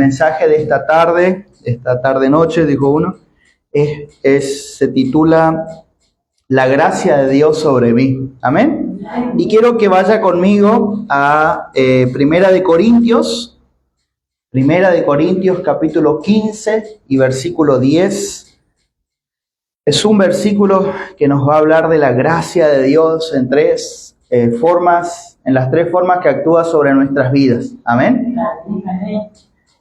Mensaje de esta tarde noche, dijo uno, se titula La gracia de Dios sobre mí. Amén. Y quiero que vaya conmigo a Primera de Corintios capítulo 15 y versículo 10. Es un versículo que nos va a hablar de la gracia de Dios en las tres formas que actúa sobre nuestras vidas. Amén.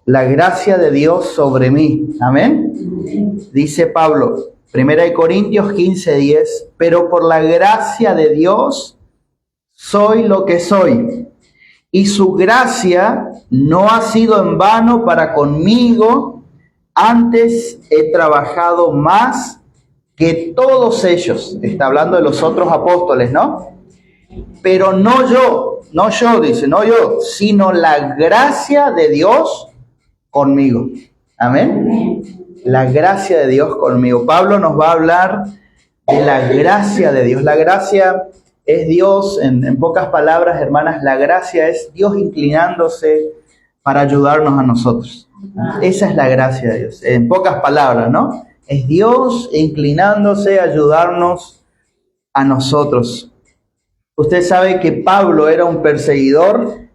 La gracia de Dios sobre mí. Amén. Dice Pablo, 1 Corintios 15:10, pero por la gracia de Dios soy lo que soy, y su gracia no ha sido en vano para conmigo, antes he trabajado más que todos ellos. Está hablando de los otros apóstoles, ¿no? Pero no yo, sino la gracia de Dios conmigo. Amén. La gracia de Dios conmigo. Pablo nos va a hablar de la gracia de Dios. La gracia es Dios, en pocas palabras, hermanas, la gracia es Dios inclinándose para ayudarnos a nosotros. Esa es la gracia de Dios. En pocas palabras, ¿no? Es Dios inclinándose a ayudarnos a nosotros. Usted sabe que Pablo era un perseguidor,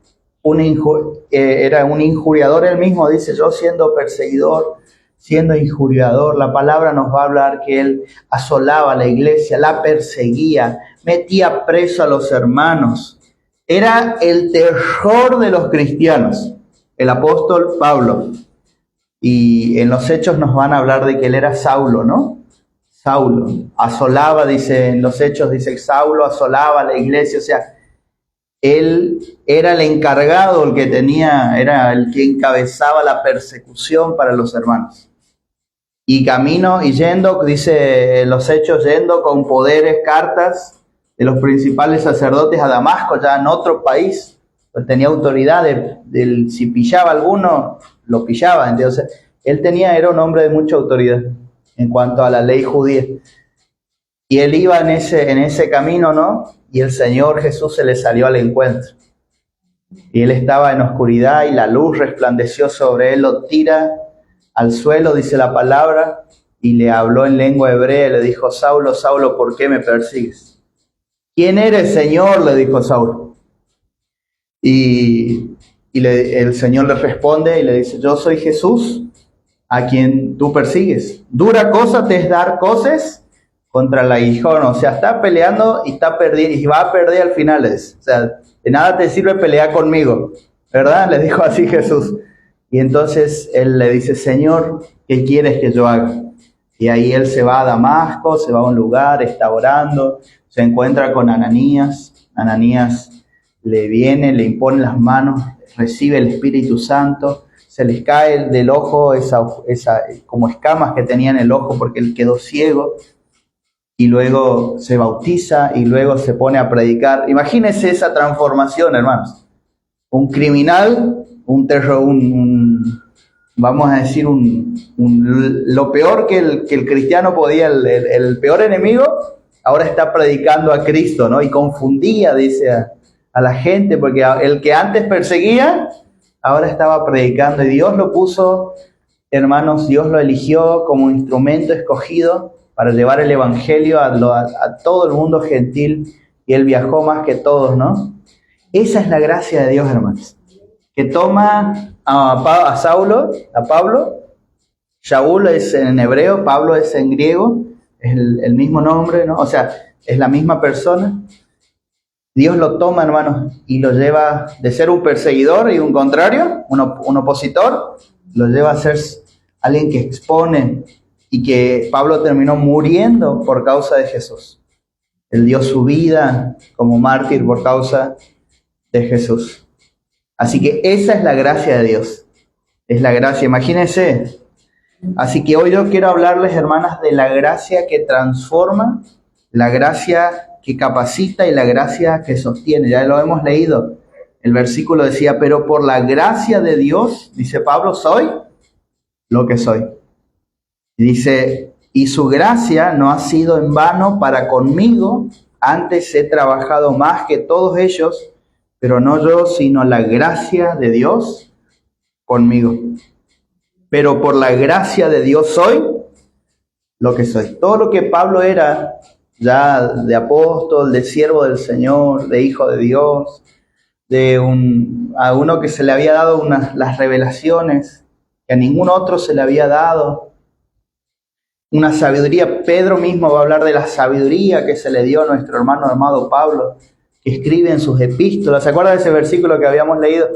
era un injuriador. Él mismo dice, yo siendo perseguidor, siendo injuriador, la palabra nos va a hablar que él asolaba a la iglesia, la perseguía, metía preso a los hermanos. Era el terror de los cristianos, el apóstol Pablo. Y en los Hechos nos van a hablar de que él era Saulo, ¿no? Saulo asolaba, dice en los Hechos, dice Saulo asolaba la iglesia, o sea, él era el encargado, era el que encabezaba la persecución para los hermanos. Y camino y yendo, dice en los Hechos, yendo con poderes, cartas de los principales sacerdotes a Damasco, ya en otro país, pues tenía autoridad si pillaba a alguno, lo pillaba. Entonces, era un hombre de mucha autoridad en cuanto a la ley judía. Y él iba en ese camino, ¿no? Y el Señor Jesús se le salió al encuentro. Y él estaba en oscuridad y la luz resplandeció sobre él, lo tira al suelo, dice la palabra, y le habló en lengua hebrea y le dijo, Saulo, Saulo, ¿por qué me persigues? ¿Quién eres, Señor?, le dijo Saulo. Y el Señor le responde y le dice, yo soy Jesús, a quien tú persigues. Dura cosa te es dar cosas contra el aguijón. O sea, está peleando y está perdiendo, y va a perder al final. O sea, de nada te sirve pelear conmigo, ¿verdad? Le dijo así Jesús. Y entonces él le dice, Señor, ¿qué quieres que yo haga? Y ahí él se va a Damasco, se va a un lugar, está orando, se encuentra con Ananías. Ananías le viene, le impone las manos, recibe el Espíritu Santo, se les cae del ojo esa como escamas que tenía en el ojo porque él quedó ciego, y luego se bautiza y luego se pone a predicar. Imagínense esa transformación, hermanos. Un criminal, vamos a decir, lo peor que el cristiano podía, el peor enemigo, ahora está predicando a Cristo, ¿no? Y confundía, dice, a la gente, porque el que antes perseguía, ahora estaba predicando. Y Dios lo puso, hermanos, Dios lo eligió como instrumento escogido para llevar el evangelio a todo el mundo gentil, y él viajó más que todos, ¿no? Esa es la gracia de Dios, hermanos, que toma a Pablo. Shaul es en hebreo, Pablo es en griego, es el mismo nombre, ¿no? O sea, es la misma persona. Dios lo toma, hermanos, y lo lleva de ser un perseguidor y un contrario, un opositor, lo lleva a ser alguien que expone, y que Pablo terminó muriendo por causa de Jesús. Él dio su vida como mártir por causa de Jesús. Así que esa es la gracia de Dios. Es la gracia, imagínense. Así que hoy yo quiero hablarles, hermanas, de la gracia que transforma, la gracia que capacita y la gracia que sostiene. Ya lo hemos leído. El versículo decía, pero por la gracia de Dios, dice Pablo, soy lo que soy. Y dice, y su gracia no ha sido en vano para conmigo, antes he trabajado más que todos ellos, pero no yo, sino la gracia de Dios conmigo. Pero por la gracia de Dios soy lo que soy. Todo lo que Pablo era, ya de apóstol, de siervo del Señor, de hijo de Dios, a uno que se le había dado las revelaciones que a ningún otro se le había dado, una sabiduría. Pedro mismo va a hablar de la sabiduría que se le dio a nuestro hermano amado Pablo, que escribe en sus epístolas. ¿Se acuerdan de ese versículo que habíamos leído?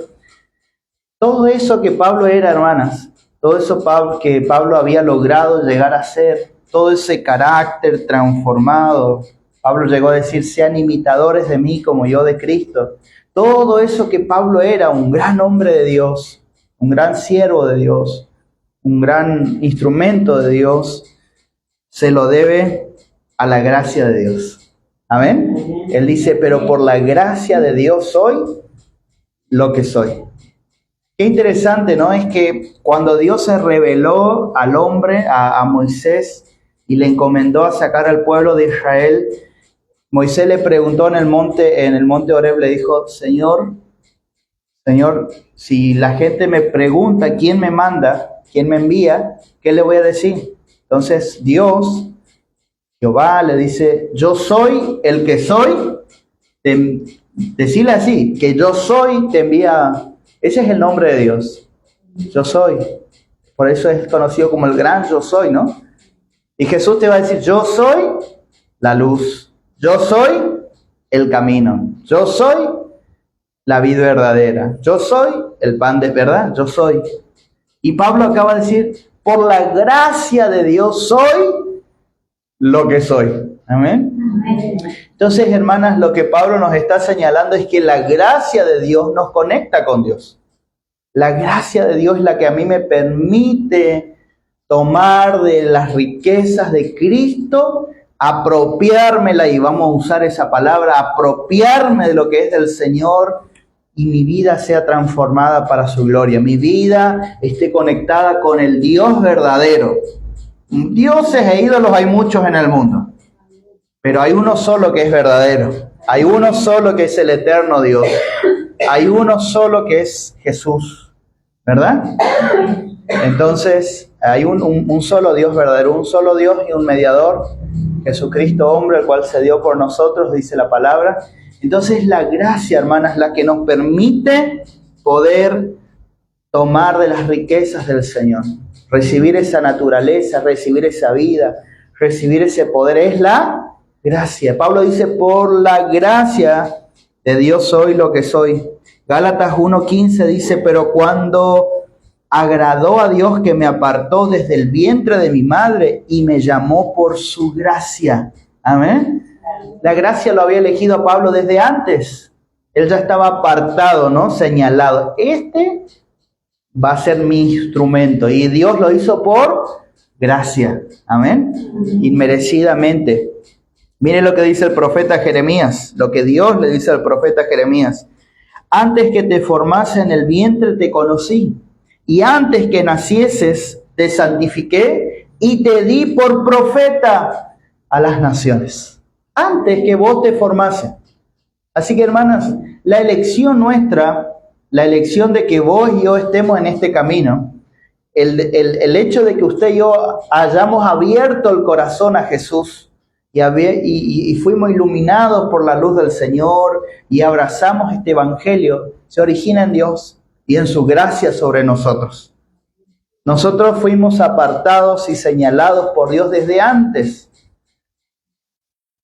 Todo eso que Pablo era, hermanas, todo eso que Pablo había logrado llegar a ser, todo ese carácter transformado. Pablo llegó a decir: sean imitadores de mí como yo de Cristo. Todo eso que Pablo era, un gran hombre de Dios, un gran siervo de Dios, un gran instrumento de Dios, se lo debe a la gracia de Dios. Amén. Él dice: pero por la gracia de Dios soy lo que soy. Qué interesante, ¿no? Es que cuando Dios se reveló al hombre, a Moisés, y le encomendó a sacar al pueblo de Israel, Moisés le preguntó en el monte Horeb, le dijo: Señor, si la gente me pregunta quién me manda, quién me envía, ¿qué le voy a decir? Entonces Dios, Jehová, le dice: yo soy el que soy. Decirle así, que yo soy, te envía. Ese es el nombre de Dios. Yo soy. Por eso es conocido como el gran yo soy, ¿no? Y Jesús te va a decir: yo soy la luz. Yo soy el camino. Yo soy la vida verdadera. Yo soy el pan de verdad. Yo soy. Y Pablo acaba de decir: por la gracia de Dios soy lo que soy. Amén. Entonces, hermanas, lo que Pablo nos está señalando es que la gracia de Dios nos conecta con Dios. La gracia de Dios es la que a mí me permite tomar de las riquezas de Cristo, apropiármela, y vamos a usar esa palabra, apropiarme de lo que es del Señor, y mi vida sea transformada para su gloria. Mi vida esté conectada con el Dios verdadero. Dioses e ídolos hay muchos en el mundo, pero hay uno solo que es verdadero. Hay uno solo que es el eterno Dios. Hay uno solo que es Jesús, ¿verdad? Entonces, hay un solo Dios verdadero, un solo Dios y un mediador, Jesucristo hombre, el cual se dio por nosotros, dice la palabra. Entonces, la gracia, hermanas, la que nos permite poder tomar de las riquezas del Señor, recibir esa naturaleza, recibir esa vida, recibir ese poder, es la gracia. Pablo dice: por la gracia de Dios soy lo que soy. Gálatas 1:15 dice: pero cuando agradó a Dios, que me apartó desde el vientre de mi madre y me llamó por su gracia. Amén. La gracia lo había elegido a Pablo desde antes. Él ya estaba apartado, ¿no? Señalado. Este va a ser mi instrumento. Y Dios lo hizo por gracia. Amén. Inmerecidamente. Mire lo que dice el profeta Jeremías. Lo que Dios le dice al profeta Jeremías: antes que te formase en el vientre te conocí, y antes que nacieses te santifiqué y te di por profeta a las naciones. Antes que vos te formases. Así que, hermanas, la elección nuestra, la elección de que vos y yo estemos en este camino, el hecho de que usted y yo hayamos abierto el corazón a Jesús y fuimos iluminados por la luz del Señor y abrazamos este evangelio, se origina en Dios y en su gracia sobre nosotros. Nosotros fuimos apartados y señalados por Dios desde antes.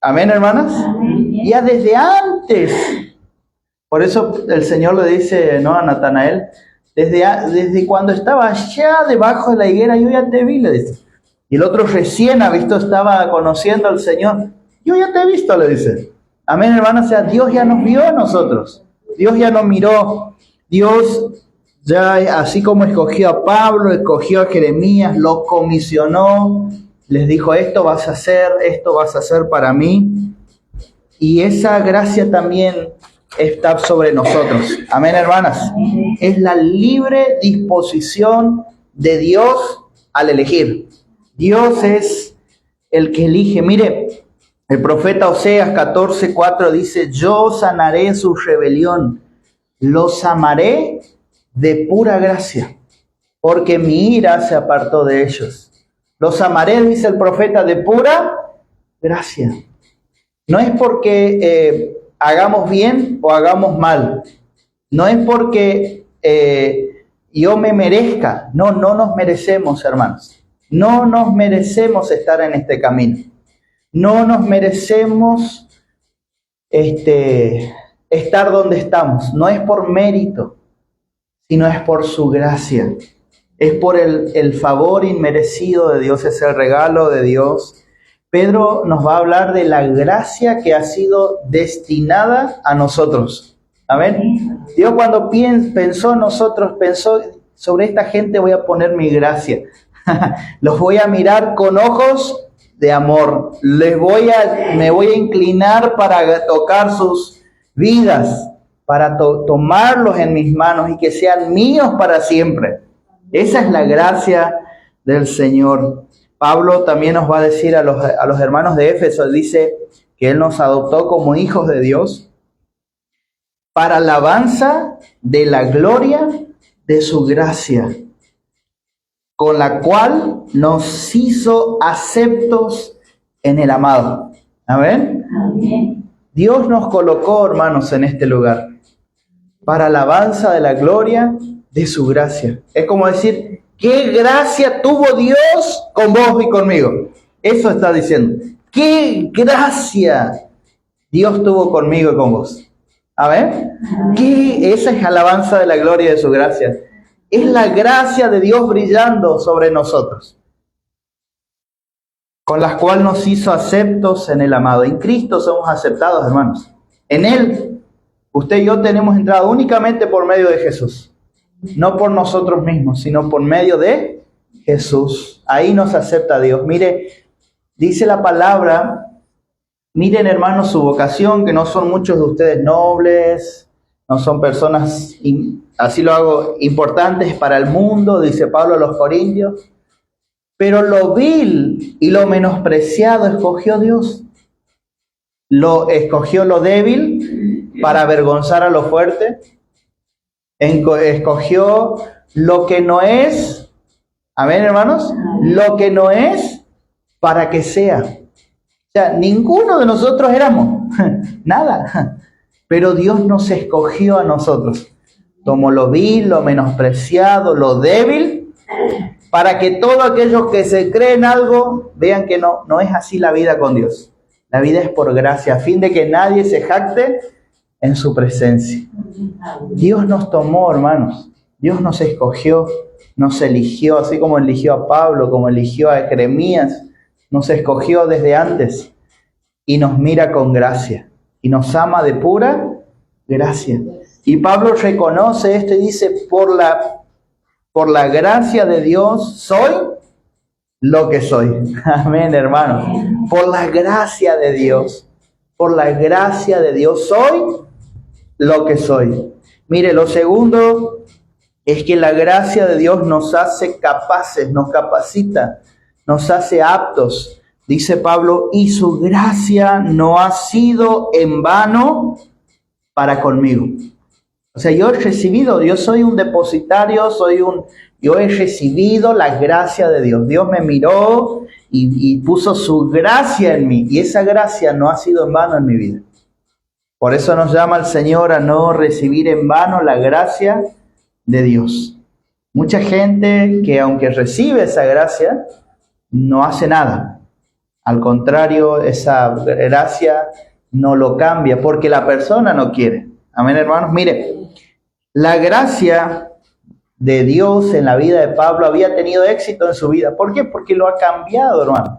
Amén, hermanas. Amén. Ya desde antes. Por eso el Señor le dice, ¿no?, a Natanael: desde cuando estaba allá debajo de la higuera, yo ya te vi, le dice. Y el otro recién estaba conociendo al Señor. Yo ya te he visto, le dice. Amén, hermanas. O sea, Dios ya nos vio a nosotros. Dios ya nos miró. Dios ya, así como escogió a Pablo, escogió a Jeremías, lo comisionó, les dijo: esto vas a hacer para mí. Y esa gracia también está sobre nosotros. Amén, hermanas. Es la libre disposición de Dios al elegir. Dios es el que elige. Mire, el profeta Oseas 14:4 dice: yo sanaré su rebelión, los amaré de pura gracia. porque mi ira se apartó de ellos. Los amaré, dice el profeta, de pura gracia. No es porque hagamos bien o hagamos mal. No es porque yo me merezca. No, no nos merecemos, hermanos. No nos merecemos estar en este camino. No nos merecemos estar donde estamos. No es por mérito, sino es por su gracia. Es por el favor inmerecido de Dios, es el regalo de Dios. Pedro nos va a hablar de la gracia que ha sido destinada a nosotros. Amén. Dios cuando pensó en nosotros, pensó, sobre esta gente voy a poner mi gracia. Los voy a mirar con ojos de amor. Me voy a inclinar para tocar sus vidas, para tomarlos en mis manos y que sean míos para siempre. Esa es la gracia del Señor. Pablo también nos va a decir a los hermanos de Éfeso, dice que Él nos adoptó como hijos de Dios para alabanza de la gloria de su gracia, con la cual nos hizo aceptos en el amado. ¿Amén? Amén. Dios nos colocó, hermanos, en este lugar para alabanza de la gloria de su gracia. Es como decir, ¿qué gracia tuvo Dios con vos y conmigo? Eso está diciendo. ¿Qué gracia Dios tuvo conmigo y con vos? A ver, esa es alabanza de la gloria de su gracia. Es la gracia de Dios brillando sobre nosotros, con las cuales nos hizo aceptos en el amado. En Cristo somos aceptados, hermanos. En Él, usted y yo tenemos entrada únicamente por medio de Jesús. No por nosotros mismos, sino por medio de Jesús. Ahí nos acepta Dios. Mire, dice la palabra, miren hermanos su vocación, que no son muchos de ustedes nobles, no son personas, así lo hago, importantes para el mundo, dice Pablo a los Corintios. Pero lo vil y lo menospreciado escogió Dios. Escogió lo débil para avergonzar a lo fuerte. Escogió lo que no es, amén hermanos, lo que no es para que sea. O sea, ninguno de nosotros éramos, nada, pero Dios nos escogió a nosotros. Tomó lo vil, lo menospreciado, lo débil, para que todos aquellos que se creen algo vean que no es así la vida con Dios. La vida es por gracia, a fin de que nadie se jacte en su presencia. Dios nos tomó, hermanos. Dios nos escogió, nos eligió, así como eligió a Pablo, como eligió a Jeremías. Nos escogió desde antes y nos mira con gracia y nos ama de pura gracia. Y Pablo reconoce esto y dice, por la gracia de Dios soy lo que soy. Amén, hermanos. Por la gracia de Dios, por la gracia de Dios soy lo que soy. Mire, lo segundo es que la gracia de Dios nos hace capaces, nos capacita, nos hace aptos. Dice Pablo, y su gracia no ha sido en vano para conmigo. O sea, yo soy un depositario, yo he recibido la gracia de Dios. Dios me miró y puso su gracia en mí. Y esa gracia no ha sido en vano en mi vida. Por eso nos llama el Señor a no recibir en vano la gracia de Dios. Mucha gente que aunque recibe esa gracia, no hace nada. Al contrario, esa gracia no lo cambia porque la persona no quiere. Amén, hermanos. Mire, la gracia de Dios en la vida de Pablo había tenido éxito en su vida. ¿Por qué? Porque lo ha cambiado, hermano.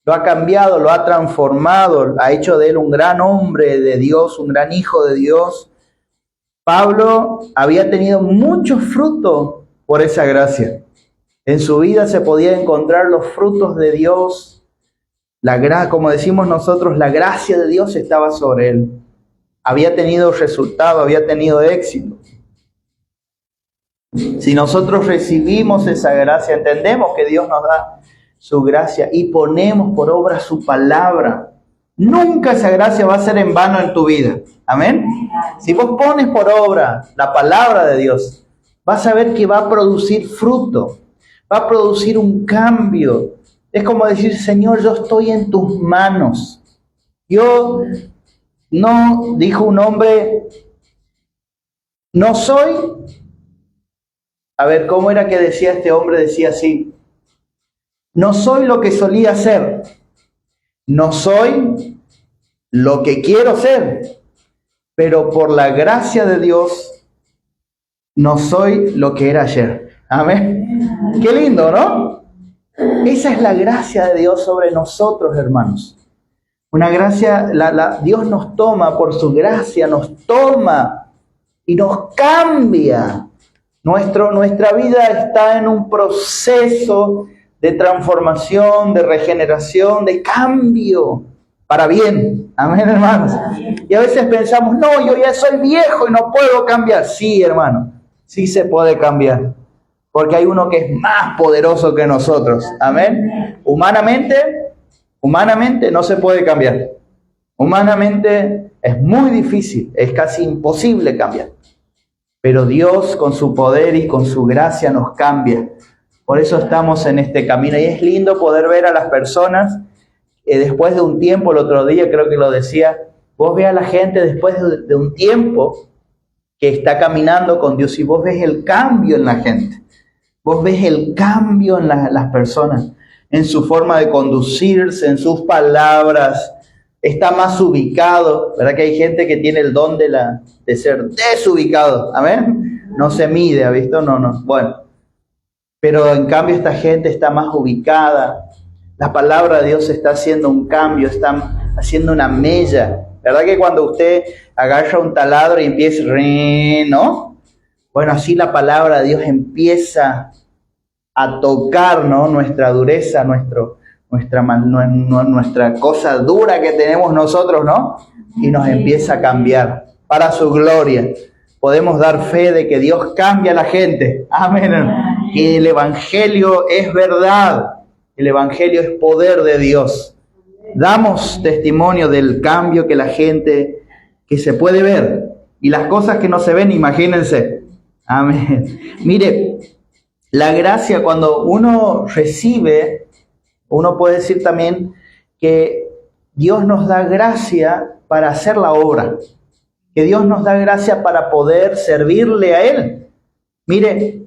Lo ha cambiado, lo ha transformado, ha hecho de él un gran hombre de Dios, un gran hijo de Dios. Pablo había tenido mucho fruto por esa gracia. En su vida se podía encontrar los frutos de Dios. Como decimos nosotros, la gracia de Dios estaba sobre él. Había tenido resultado, había tenido éxito. Si nosotros recibimos esa gracia, entendemos que Dios nos da su gracia y ponemos por obra su palabra, nunca esa gracia va a ser en vano en tu vida. Amén. Si vos pones por obra la palabra de Dios, vas a ver que va a producir fruto, va a producir un cambio. Es como decir, Señor, yo estoy en tus manos. Yo no, dijo un hombre, no soy. A ver, ¿cómo era que decía este hombre? Decía así, no soy lo que solía ser, no soy lo que quiero ser, pero por la gracia de Dios, no soy lo que era ayer. Amén. Qué lindo, ¿no? Esa es la gracia de Dios sobre nosotros, hermanos. Una gracia, Dios nos toma por su gracia, nos toma y nos cambia. Nuestra vida está en un proceso de transformación, de regeneración, de cambio para bien. Amén, hermanos. Y a veces pensamos, no, yo ya soy viejo y no puedo cambiar. Sí, hermano, sí se puede cambiar. Porque hay uno que es más poderoso que nosotros. Amén. Humanamente no se puede cambiar. Humanamente es muy difícil, es casi imposible cambiar. Pero Dios con su poder y con su gracia nos cambia. Por eso estamos en este camino. Y es lindo poder ver a las personas después de un tiempo, el otro día creo que lo decía, vos ves a la gente después de un tiempo que está caminando con Dios y vos ves el cambio en la gente. Vos ves el cambio en las personas, en su forma de conducirse, en sus palabras. Está más ubicado, ¿verdad? Que hay gente que tiene el don de ser desubicado, ¿amén? No se mide, ¿ha visto? No. Bueno, pero en cambio esta gente está más ubicada. La palabra de Dios está haciendo un cambio, está haciendo una mella. ¿Verdad que cuando usted agarra un taladro y empieza, ¿no? Bueno, así la palabra de Dios empieza a tocar, ¿no? Nuestra dureza, nuestra cosa dura que tenemos nosotros, ¿no? Y nos empieza a cambiar para su gloria. Podemos dar fe de que Dios cambia a la gente. Amén. Que el Evangelio es verdad. El Evangelio es poder de Dios. Damos testimonio del cambio que la gente, que se puede ver. Y las cosas que no se ven, imagínense. Amén. Mire, la gracia, cuando uno recibe, uno puede decir también que Dios nos da gracia para hacer la obra. Que Dios nos da gracia para poder servirle a Él. Mire,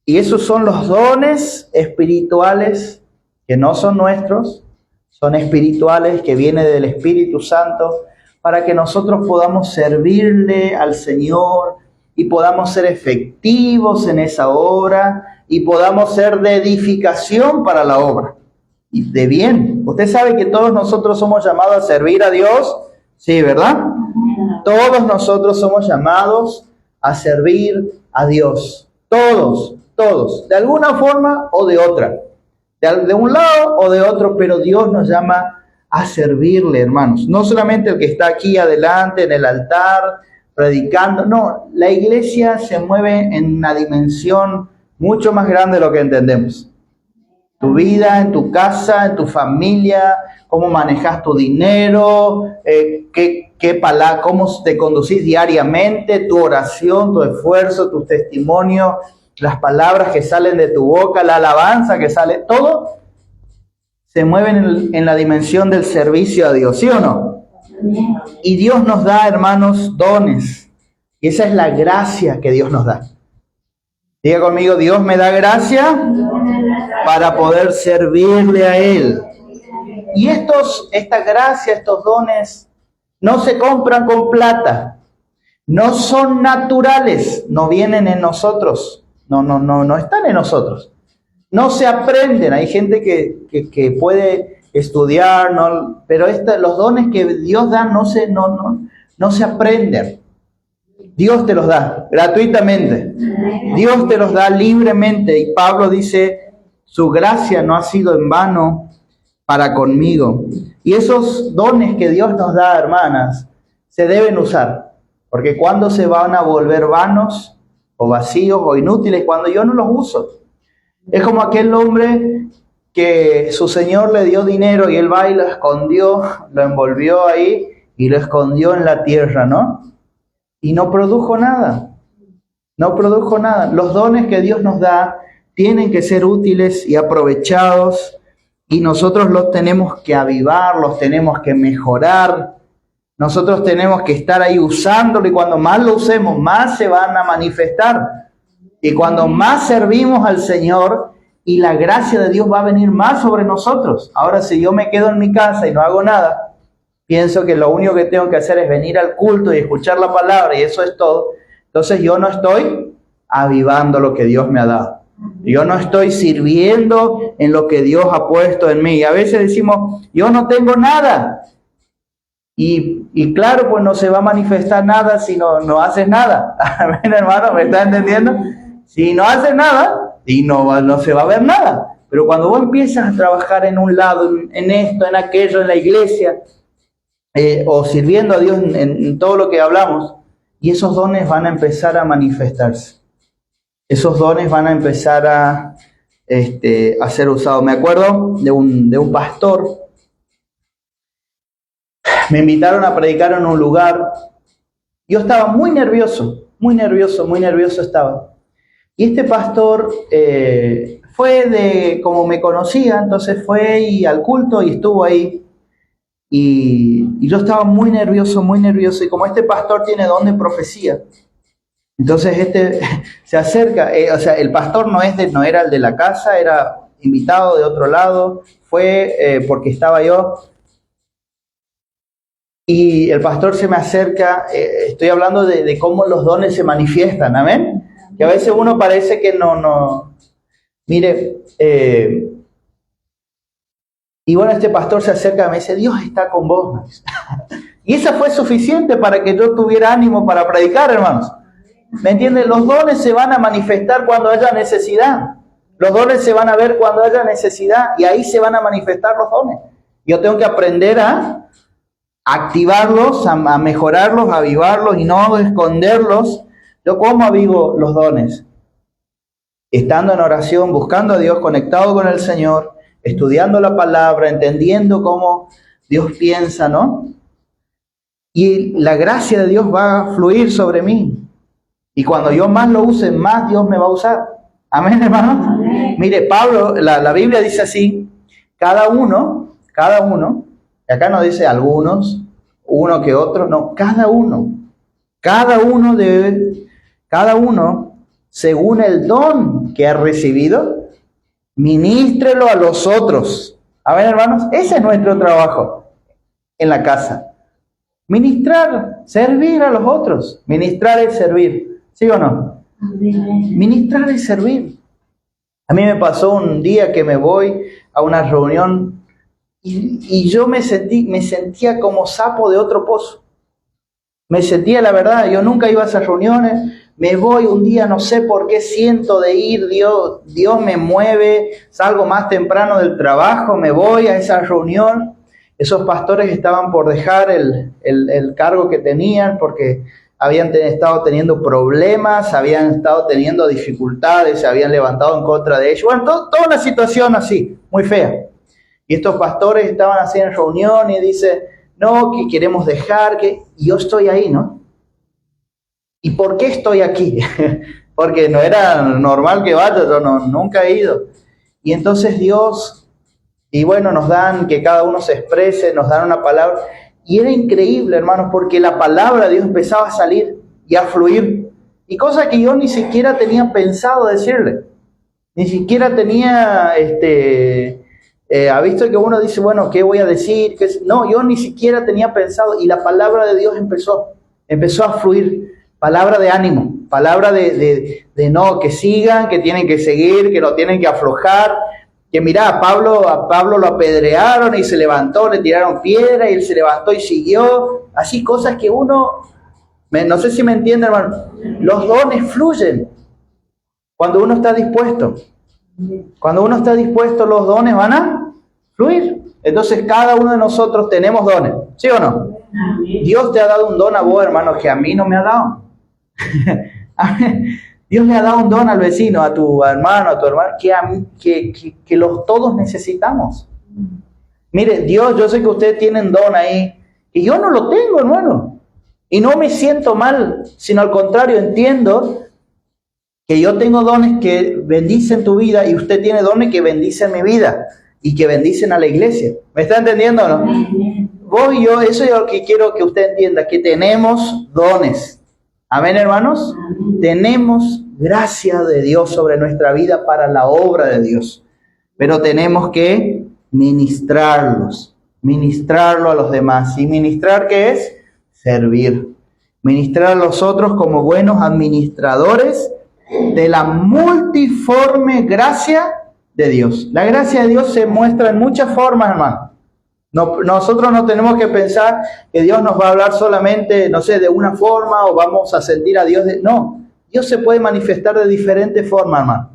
y esos son los dones espirituales que no son nuestros, son espirituales que vienen del Espíritu Santo para que nosotros podamos servirle al Señor y podamos ser efectivos en esa obra y podamos ser de edificación para la obra y de bien. Usted sabe que todos nosotros somos llamados a servir a Dios, sí, ¿verdad? Todos nosotros somos llamados a servir a Dios, todos, de alguna forma o de otra, de un lado o de otro, pero Dios nos llama a servirle, hermanos. No solamente el que está aquí adelante en el altar predicando, no, la iglesia se mueve en una dimensión mucho más grande de lo que entendemos. Tu vida, en tu casa, en tu familia, cómo manejas tu dinero, cómo te conducís diariamente, tu oración, tu esfuerzo, tu testimonio, las palabras que salen de tu boca, la alabanza que sale, todo se mueve en la dimensión del servicio a Dios, ¿sí o no? Y Dios nos da, hermanos, dones. Y esa es la gracia que Dios nos da. Diga conmigo, Dios me da gracia para poder servirle a Él. Y esta gracia, estos dones, no se compran con plata. No son naturales, no vienen en nosotros. No están en nosotros. No se aprenden. Hay gente que puede estudiar, pero los dones que Dios da no se aprenden. Dios te los da gratuitamente. Dios te los da libremente. Y Pablo dice, su gracia no ha sido en vano para conmigo. Y esos dones que Dios nos da, hermanas, se deben usar. Porque cuando se van a volver vanos o vacíos o inútiles, cuando yo no los uso. Es como aquel hombre que su señor le dio dinero y él va y lo escondió, lo envolvió ahí y lo escondió en la tierra, ¿no? Y no produjo nada. No produjo nada. Los dones que Dios nos da tienen que ser útiles y aprovechados, y nosotros los tenemos que avivar, los tenemos que mejorar. Nosotros tenemos que estar ahí usándolo, y cuando más lo usemos, más se van a manifestar. Y cuando más servimos al Señor, y la gracia de Dios va a venir más sobre nosotros. Ahora, si yo me quedo en mi casa y no hago nada, pienso que lo único que tengo que hacer es venir al culto y escuchar la palabra, y eso es todo. Entonces yo no estoy avivando lo que Dios me ha dado. Yo no estoy sirviendo en lo que Dios ha puesto en mí. Y a veces decimos, yo no tengo nada. Y claro, pues no se va a manifestar nada si no haces nada. Amén, hermano, ¿me está entendiendo? Si no haces nada, y no se va a ver nada. Pero cuando vos empiezas a trabajar en un lado, en esto, en aquello, en la iglesia, o sirviendo a Dios en todo lo que hablamos, y esos dones van a empezar a manifestarse. Esos dones van a empezar a ser usados. Me acuerdo de un pastor. Me invitaron a predicar en un lugar. Yo estaba muy nervioso estaba. Y este pastor fue como me conocía, entonces fue al culto y estuvo ahí. Y yo estaba muy nervioso. Y como este pastor tiene don de profecía, entonces se acerca. O sea, el pastor no era el de la casa, era invitado de otro lado. Fue porque estaba yo. Y el pastor se me acerca. Estoy hablando de cómo los dones se manifiestan, amén. Que a veces uno parece que no. Mire, y bueno, este pastor se acerca y me dice, Dios está con vos. Y esa fue suficiente para que yo tuviera ánimo para predicar, hermanos. ¿Me entienden? Los dones se van a manifestar cuando haya necesidad. Los dones se van a ver cuando haya necesidad, y ahí se van a manifestar los dones. Yo tengo que aprender a activarlos, a mejorarlos, a avivarlos y no esconderlos. ¿Yo cómo avivo los dones? Estando en oración, buscando a Dios, conectado con el Señor, estudiando la palabra, entendiendo cómo Dios piensa, ¿no? Y la gracia de Dios va a fluir sobre mí. Y cuando yo más lo use, más Dios me va a usar. Amén, hermanos. Amén. Mire, Pablo, la Biblia dice así, cada uno, y acá no dice algunos, uno que otro, no, cada uno según el don que ha recibido, ministrelo a los otros. A ver, hermanos, ese es nuestro trabajo en la casa. Ministrar, servir a los otros. Ministrar es servir. ¿Sí o no? Ministrar es servir. A mí me pasó un día que me voy a una reunión y yo me sentía como sapo de otro pozo. Me sentía, la verdad, yo nunca iba a esas reuniones. Me voy un día, no sé por qué siento de ir, Dios me mueve, salgo más temprano del trabajo, me voy a esa reunión. Esos pastores estaban por dejar el cargo que tenían porque habían estado teniendo problemas, habían estado teniendo dificultades, se habían levantado en contra de ellos. Bueno, toda una situación así, muy fea. Y estos pastores estaban así en reunión y dicen, no, que queremos dejar, y yo estoy ahí, ¿no? ¿Y por qué estoy aquí? Porque no era normal que vaya, yo nunca he ido. Y entonces Dios, y bueno, nos dan que cada uno se exprese, nos dan una palabra. Y era increíble, hermanos, porque la palabra de Dios empezaba a salir y a fluir. Y cosas que yo ni siquiera tenía pensado decirle. Ni siquiera tenía, ha visto que uno dice, bueno, ¿qué voy a decir? No, yo ni siquiera tenía pensado. Y la palabra de Dios empezó a fluir. Palabra de ánimo, palabra de no, que sigan, que tienen que seguir, que no tienen que aflojar. Que mirá, a Pablo lo apedrearon y se levantó, le tiraron piedra y él se levantó y siguió. Así cosas que uno, no sé si me entiende, hermano, los dones fluyen cuando uno está dispuesto. Cuando uno está dispuesto, los dones van a fluir. Entonces cada uno de nosotros tenemos dones, ¿sí o no? Dios te ha dado un don a vos, hermano, que a mí no me ha dado. Dios le ha dado un don al vecino, a tu hermano, que los todos necesitamos. Mire, Dios, yo sé que ustedes tienen don ahí, y yo no lo tengo, hermano. Y no me siento mal, sino al contrario, entiendo Que yo tengo dones que bendicen tu vida y usted tiene dones que bendicen mi vida y que bendicen a la iglesia. ¿Me está entendiendo o no? Vos y yo, eso es lo que quiero que usted entienda, que tenemos dones. Amén, hermanos. Tenemos gracia de Dios sobre nuestra vida para la obra de Dios. Pero tenemos que ministrarlo a los demás. ¿Y ministrar qué es? Servir. Ministrar a los otros como buenos administradores de la multiforme gracia de Dios. La gracia de Dios se muestra en muchas formas, hermano. Nosotros no tenemos que pensar que Dios nos va a hablar solamente, no sé, de una forma o vamos a sentir a Dios. No, Dios se puede manifestar de diferentes formas, hermano.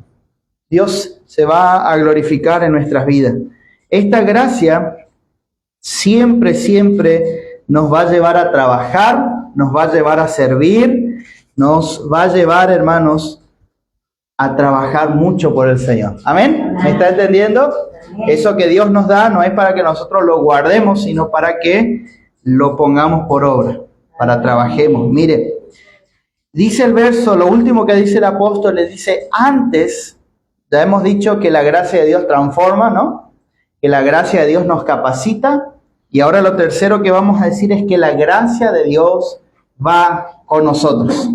Dios se va a glorificar en nuestras vidas. Esta gracia siempre nos va a llevar a trabajar, nos va a llevar a servir, nos va a llevar, hermanos, a trabajar mucho por el Señor. ¿Amén? ¿Me está entendiendo? Eso que Dios nos da no es para que nosotros lo guardemos, sino para que lo pongamos por obra, para trabajemos. Mire, dice el verso, lo último que dice el apóstol, le dice, antes, ya hemos dicho que la gracia de Dios transforma, ¿no? Que la gracia de Dios nos capacita. Y ahora lo tercero que vamos a decir es que la gracia de Dios va con nosotros.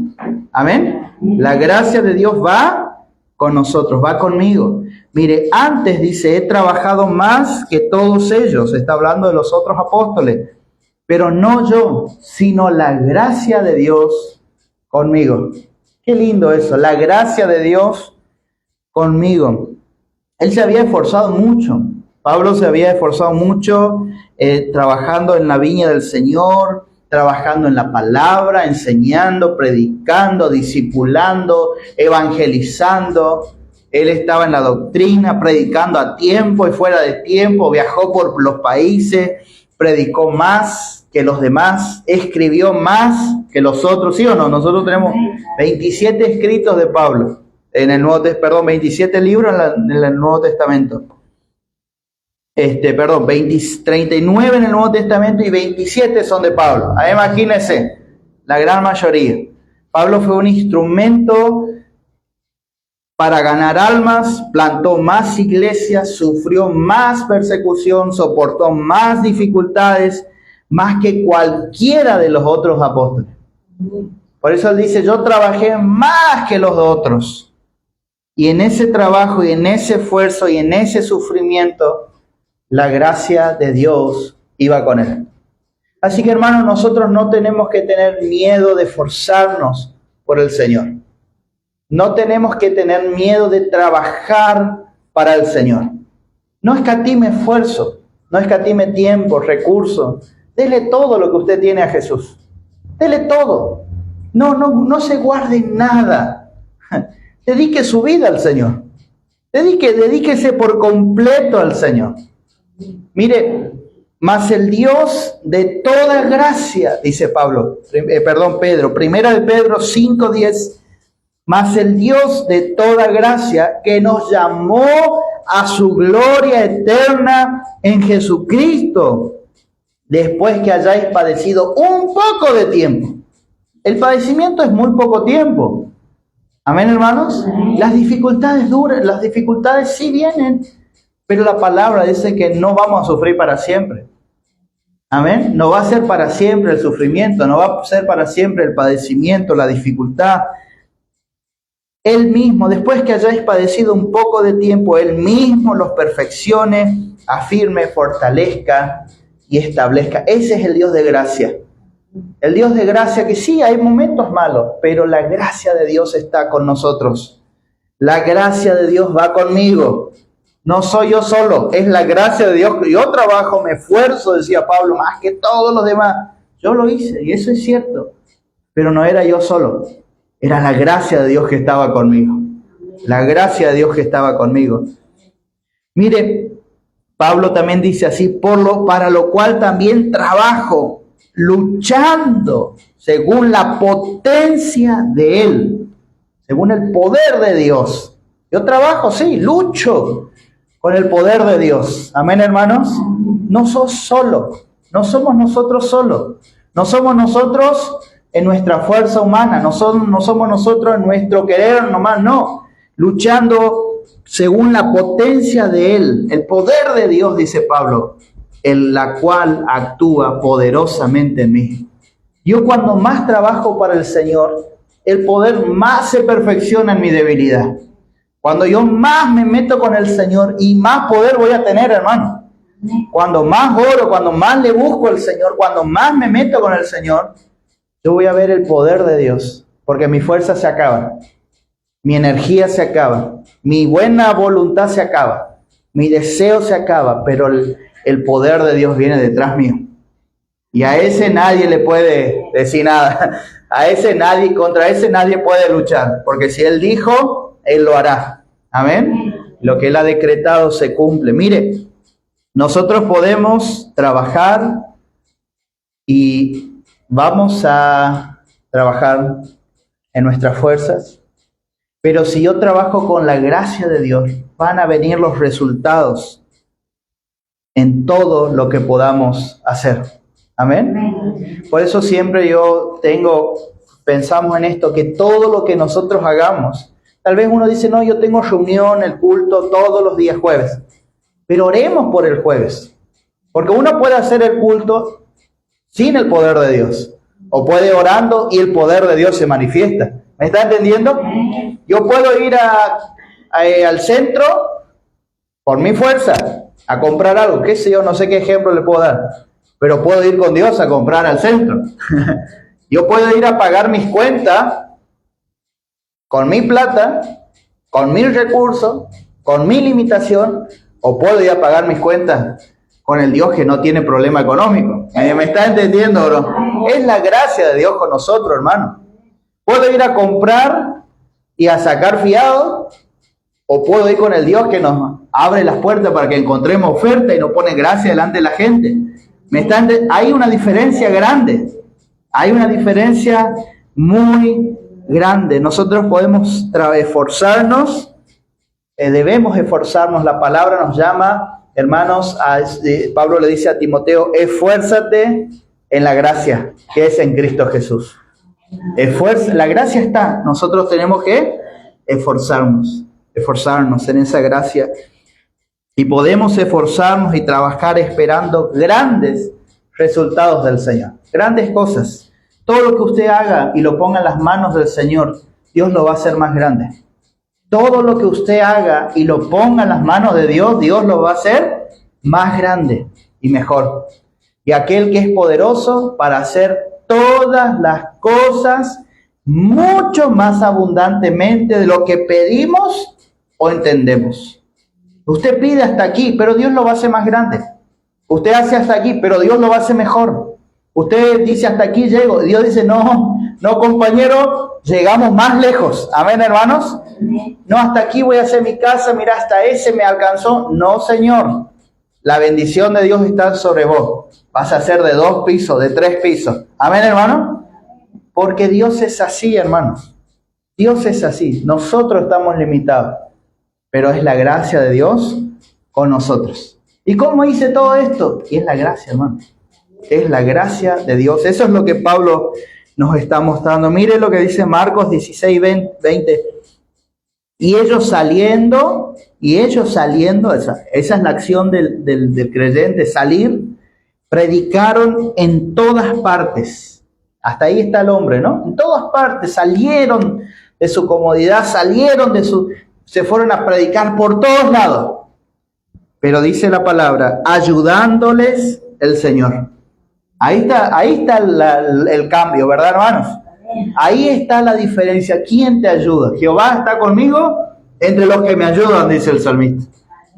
Amén. La gracia de Dios va con nosotros, va conmigo. Mire, antes dice, he trabajado más que todos ellos. Está hablando de los otros apóstoles. Pero no yo, sino la gracia de Dios conmigo. Qué lindo eso, la gracia de Dios conmigo. Él se había esforzado mucho. Pablo se había esforzado mucho trabajando en la viña del Señor, trabajando en la palabra, enseñando, predicando, discipulando, evangelizando. Él estaba en la doctrina, predicando a tiempo y fuera de tiempo, viajó por los países, predicó más que los demás, escribió más que los otros, ¿sí o no? Nosotros tenemos 27 escritos de Pablo, en el Nuevo Testamento, 27 libros en el Nuevo Testamento. 39 en el Nuevo Testamento y 27 son de Pablo. Ahí imagínense, la gran mayoría. Pablo fue un instrumento para ganar almas, plantó más iglesias, sufrió más persecución, soportó más dificultades, más que cualquiera de los otros apóstoles. Por eso él dice, yo trabajé más que los otros. Y en ese trabajo y en ese esfuerzo y en ese sufrimiento, la gracia de Dios iba con él. Así que, hermanos, nosotros no tenemos que tener miedo de esforzarnos por el Señor. No tenemos que tener miedo de trabajar para el Señor. No escatime esfuerzo, no escatime tiempo, recursos. Dele todo lo que usted tiene a Jesús. Dele todo. No se guarde nada. Dedique su vida al Señor. Dedíquese por completo al Señor. Mire, mas el Dios de toda gracia, dice Pedro, primera de Pedro 5:10, mas el Dios de toda gracia que nos llamó a su gloria eterna en Jesucristo, después que hayáis padecido un poco de tiempo. El padecimiento es muy poco tiempo. Amén, hermanos. Las dificultades duran, las dificultades sí vienen, pero la palabra dice que no vamos a sufrir para siempre. Amén. No va a ser para siempre el sufrimiento, no va a ser para siempre el padecimiento, la dificultad. Él mismo, después que hayáis padecido un poco de tiempo, Él mismo los perfeccione, afirme, fortalezca y establezca. Ese es el Dios de gracia. El Dios de gracia que sí, hay momentos malos, pero la gracia de Dios está con nosotros. La gracia de Dios va conmigo. No soy yo solo, es la gracia de Dios. Yo trabajo, me esfuerzo, decía Pablo, más que todos los demás. Yo lo hice y eso es cierto, pero no era yo solo. Era la gracia de Dios que estaba conmigo. La gracia de Dios que estaba conmigo. Mire, Pablo también dice así, para lo cual también trabajo, luchando según la potencia de Él, según el poder de Dios. Yo trabajo, sí, lucho con el poder de Dios. Amén, hermanos. No sos solo, no somos nosotros solos. No somos nosotros en nuestra fuerza humana, no somos nosotros en nuestro querer nomás, no. Luchando según la potencia de Él, el poder de Dios, dice Pablo, en la cual actúa poderosamente en mí. Yo cuando más trabajo para el Señor, el poder más se perfecciona en mi debilidad. Cuando yo más me meto con el Señor y más poder voy a tener, hermano. Cuando más oro, cuando más le busco al Señor, cuando más me meto con el Señor, yo voy a ver el poder de Dios. Porque mi fuerza se acaba, mi energía se acaba, mi buena voluntad se acaba, mi deseo se acaba, pero el poder de Dios viene detrás mío. Y a ese nadie le puede decir nada. A ese nadie, contra ese nadie puede luchar. Porque si Él dijo, Él lo hará. Amén. Lo que Él ha decretado se cumple. Mire, nosotros podemos trabajar y vamos a trabajar en nuestras fuerzas. Pero si yo trabajo con la gracia de Dios, van a venir los resultados en todo lo que podamos hacer. Amén. Por eso siempre pensamos en esto, que todo lo que nosotros hagamos, tal vez uno dice, no, yo tengo reunión, el culto todos los días jueves, pero oremos por el jueves, porque uno puede hacer el culto sin el poder de Dios, o puede orando y el poder de Dios se manifiesta. ¿Me está entendiendo? Yo puedo ir al centro por mi fuerza a comprar algo, qué sé yo, no sé qué ejemplo le puedo dar. Pero puedo ir con Dios a comprar al centro. Yo puedo ir a pagar mis cuentas con mi plata, con mis recursos, con mi limitación, o puedo ir a pagar mis cuentas con el Dios que no tiene problema económico. ¿Me está entendiendo, bro? Es la gracia de Dios con nosotros, hermano. Puedo ir a comprar y a sacar fiado, o puedo ir con el Dios que nos abre las puertas para que encontremos oferta y nos pone gracia delante de la gente. Hay una diferencia grande, hay una diferencia muy grande. Nosotros podemos esforzarnos, debemos esforzarnos. La palabra nos llama, hermanos, Pablo le dice a Timoteo, esfuérzate en la gracia que es en Cristo Jesús. La gracia está, nosotros tenemos que esforzarnos en esa gracia. Y podemos esforzarnos y trabajar esperando grandes resultados del Señor. Grandes cosas. Todo lo que usted haga y lo ponga en las manos del Señor, Dios lo va a hacer más grande. Todo lo que usted haga y lo ponga en las manos de Dios, Dios lo va a hacer más grande y mejor. Y aquel que es poderoso para hacer todas las cosas mucho más abundantemente de lo que pedimos o entendemos. Usted pide hasta aquí, pero Dios lo va a hacer más grande. Usted hace hasta aquí, pero Dios lo va a hacer mejor. Usted dice hasta aquí llego. Dios dice, no, compañero, llegamos más lejos. Amén, hermanos. No, hasta aquí voy a hacer mi casa, mira, hasta ese me alcanzó. No, Señor. La bendición de Dios está sobre vos. Vas a hacer de 2 pisos, de 3 pisos. Amén, hermano. Porque Dios es así, hermanos. Dios es así. Nosotros estamos limitados. Pero es la gracia de Dios con nosotros. ¿Y cómo hice todo esto? Y es la gracia, hermano. Es la gracia de Dios. Eso es lo que Pablo nos está mostrando. Mire lo que dice Marcos 16, 20. Y ellos saliendo, esa es la acción del creyente, salir, predicaron en todas partes. Hasta ahí está el hombre, ¿no? En todas partes salieron de su comodidad, se fueron a predicar por todos lados. Pero dice la palabra, ayudándoles el Señor. Ahí está el cambio, ¿verdad, hermanos? Ahí está la diferencia. ¿Quién te ayuda? Jehová está conmigo entre los que me ayudan, dice el salmista.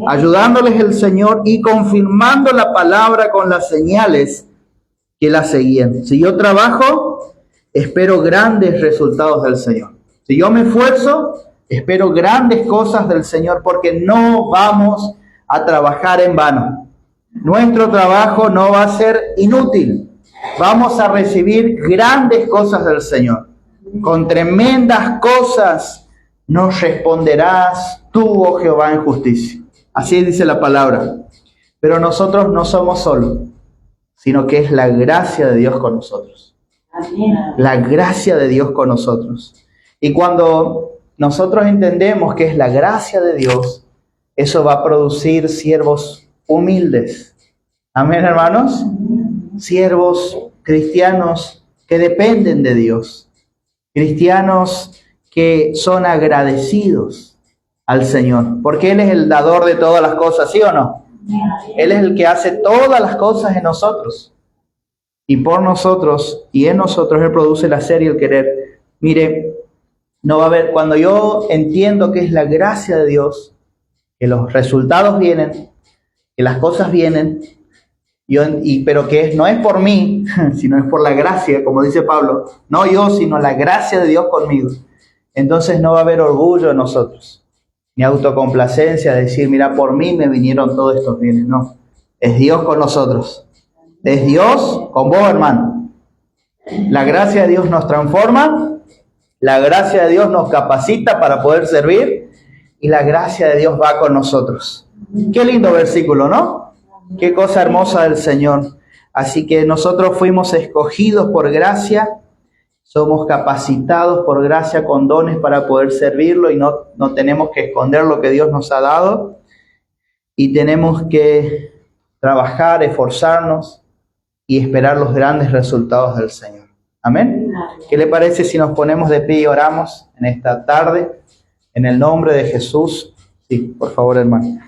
Ayudándoles el Señor y confirmando la palabra con las señales que la seguían. Si yo trabajo, espero grandes resultados del Señor. Si yo me esfuerzo, espero grandes cosas del Señor, porque no vamos a trabajar en vano. Nuestro trabajo no va a ser inútil. Vamos a recibir grandes cosas del Señor. Con tremendas cosas nos responderás tú, oh Jehová, en justicia. Así dice la palabra. Pero nosotros no somos solos, sino que es la gracia de Dios con nosotros. La gracia de Dios con nosotros. Y cuando nosotros entendemos que es la gracia de Dios, eso va a producir siervos humildes. Amén, hermanos. Siervos cristianos que dependen de Dios. Cristianos que son agradecidos al Señor. Porque Él es el dador de todas las cosas, ¿sí o no? Él es el que hace todas las cosas en nosotros. Y por nosotros y en nosotros Él produce el hacer y el querer. Mire, no va a haber, cuando yo entiendo que es la gracia de Dios, que los resultados vienen, que las cosas vienen, pero que no es por mí, sino es por la gracia, como dice Pablo, no yo, sino la gracia de Dios conmigo. Entonces no va a haber orgullo en nosotros, ni autocomplacencia, decir, mira, por mí me vinieron todos estos bienes. No, es Dios con nosotros. Es Dios con vos, hermano. La gracia de Dios nos transforma, la gracia de Dios nos capacita para poder servir y la gracia de Dios va con nosotros. Qué lindo versículo, ¿no? Qué cosa hermosa del Señor. Así que nosotros fuimos escogidos por gracia, somos capacitados por gracia con dones para poder servirlo y no tenemos que esconder lo que Dios nos ha dado y tenemos que trabajar, esforzarnos y esperar los grandes resultados del Señor. Amén. ¿Qué le parece si nos ponemos de pie y oramos en esta tarde en el nombre de Jesús? Sí, por favor, hermano.